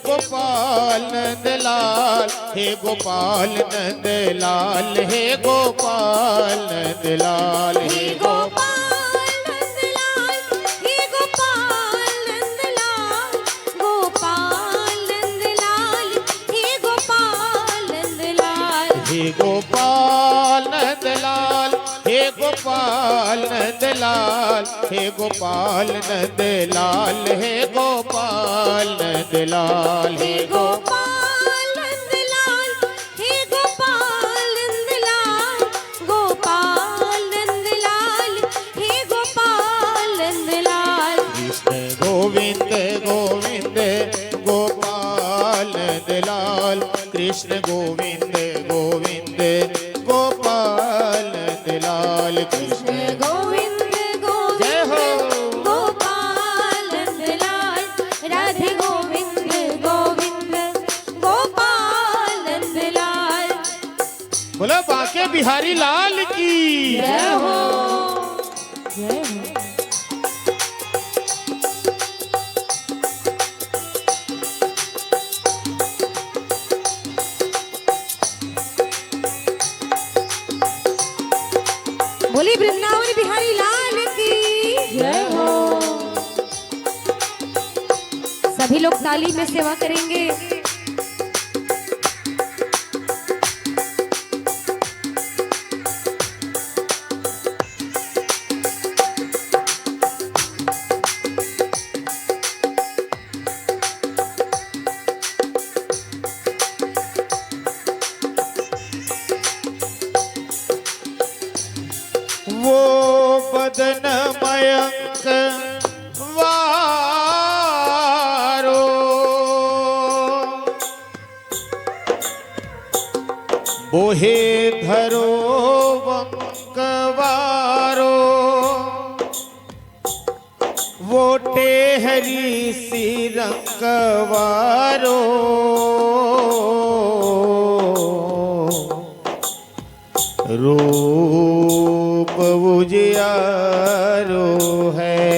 गोपाल नंद लाल, हे गोपाल नंद लाल, हे गोपाल नंद लाल, हे गोपाल नंद लाल, हे गोपाल नंद लाल, गोपाल नंद लाल, हे गोपाल नंद लाल, हे गोपाल नंद लाल, हे गोपाल नंद लाल, हे गोपाल नंद लाल, हे गोपाल नंद लाल, हे गोपाल नंद लाल, हे गोपाल नंद लाल, गोपाल नंद लाल, हे गोपाल नंद लाल, कृष्ण गोविंद गोविंद गोपाल नंद लाल, कृष्ण गोविंद गोविंद गोपाल नंद लाल, कृष्ण गोविंद गोविंद गोपाल नंद लाल, राधे गोविंद गोविंद गोपाल नंद लाल। बोला बांके बिहारी लाल की जय हो, जय हो। बोली वृंदावन बिहारी लाल की जय हो। सभी लोग ताली में सेवा करेंगे। वो बदन मयंक वारो, बोहे धरो वंकवारो, वो टेहरी सी रंकवारो, रूप उजियारो है,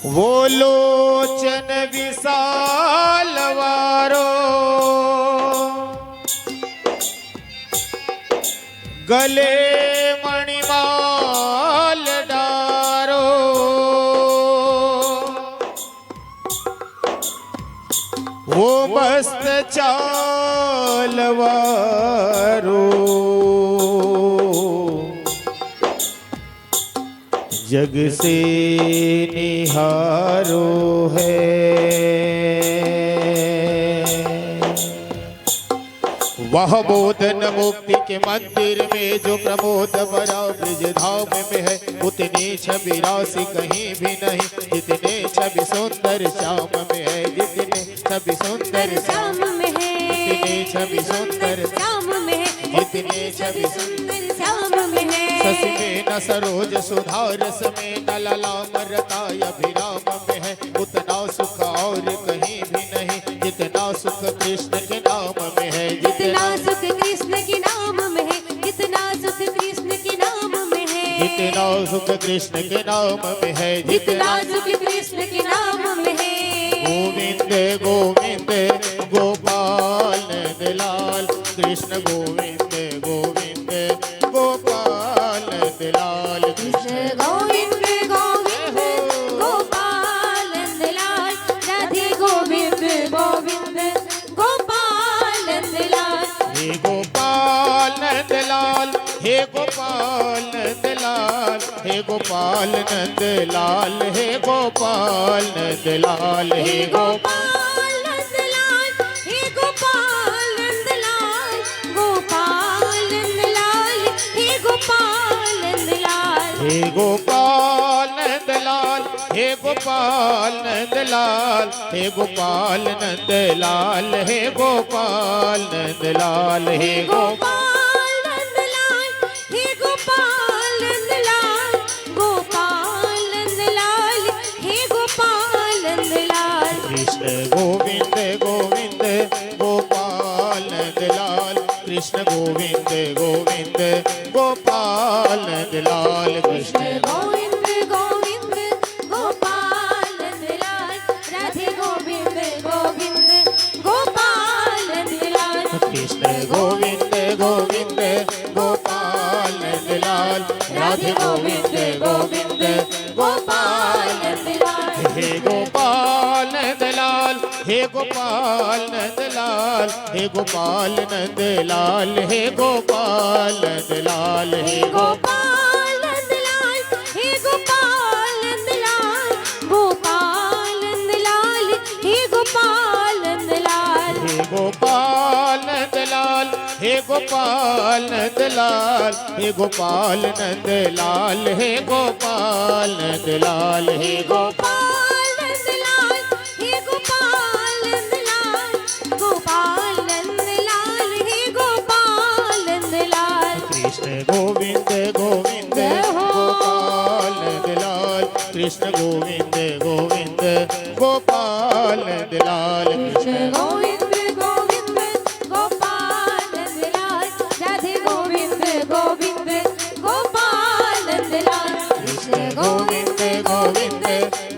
वो लोचन विशाल वारो, गले मणिमाल डारो, वो मस्त चालवारो, जग से निहारो है, वह बोधन मुक्ति के मंदिर में जो प्रमोद भरा ब्रज धाम में है, उतनी छवि राशि कहीं भी नहीं, जितने छवि सुंदर श्याम में है, जितने छवि सुंदर श्याम में है, जितने छवि सुंदर श्याम में है, जितने छवि सुंदर श्याम में है। सस में न सरोज सुधारस में न ललाम रताय अभिराम में है, उतना सुख और कहीं भी नहीं, जितना सुख कृष्ण के नाम में है, जितना सुख कृष्ण के नाम में है, जितना सुख कृष्ण के नाम में है, जितना सुख कृष्ण के नाम में है, जितना सुख कृष्ण के नाम में है। गोविंद गोविंद गोपाल नंद लाल, कृष्ण गोविंद गोविंद गोपाल नंद लाल, कृष्ण गोविंद गोविंद गोपाल नंद लाल, राधे गोविंद गोविंद गोपाल नंद लाल, हे गोपाल नंद लाल, हे गोपाल नंद लाल, हे गोपाल नंद लाल, हे गोपाल नंद लाल, हे गोपाल नंद लाल, हे गोपाल नंद लाल, गोपाल नंद लाल, हे गोपाल नंद लाल, हे गोपाल नंद लाल, हे गोपाल नंद लाल, हे गोपाल नंद लाल, हे गोपाल नंद लाल, हे गोपाल नंद लाल, हे गोपाल नंद लाल, गोपाल नंद लाल, हे गोपाल नंद लाल, कृष्ण गोविंद गोविंद गोपाल नंद लाल, कृष्ण गोविंद गोविंद गोपाल नंद लाल, कृष्ण गोविंद गोविंद गोपाल राधे गोविंद गोविंद गोपाल नंदलाल हे गोपाल नंदलाल हे गोपाल नंदलाल हे गोपाल नंदलाल हे गोपाल नंदलाल हे गोपाल नंदलाल हे गोपाल नंदलाल गोपाल नंदलाल हे गोपाल नंदलाल हे गोपाल नंदलाल हे गोपाल नंदलाल हे गोपाल नंदलाल हे गोपाल नंदलाल हे गोपाल नंदलाल हे गोपाल नंदलाल गोपाल नंदलाल हे गोपाल नंदलाल कृष्ण गोविंद गोविंद गोपाल नंदलाल कृष्ण गोविंद गोविंद गोपाल नंदलाल कृष्ण गोविंद गोविंद गोपाल नंदलाल राधे गोविंद गोविंद गोपाल नंदलाल कृष्ण गोविंद गोविंद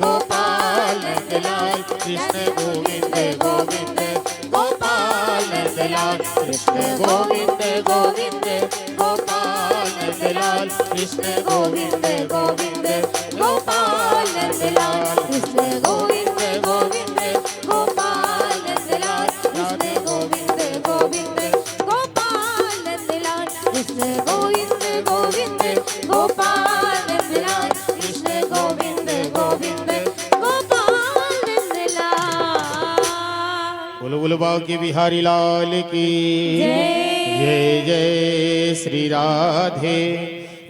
गोपाल नंदलाल कृष्ण गोविंद गोविंद गोपाल नंदलाल कृष्ण गोविंद गोविंद गोपाल नंदलाल कृष्ण गोविंद गोविंद गोपाल नंदलाल कृष्ण गोविंद गोविंद गोपाल नंदलाल कृष्ण गोविंद गोविंद गोपाल नंदलाल कृष्ण गोविंद गोविंद गोपाल नंदलाल कृष्ण गोविंद गोविंद गोपाल नंदलाल। बोलो बोलो बाकी बिहारी लाल की जय जय श्री राधे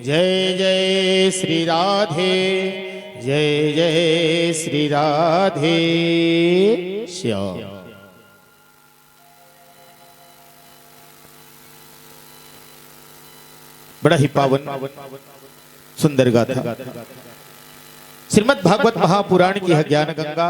जय जय श्री राधे जय जय श्री राधे श्याम। बड़ा ही पावन सुंदर गाथा श्रीमद् भागवत महापुराण की है ज्ञान गंगा।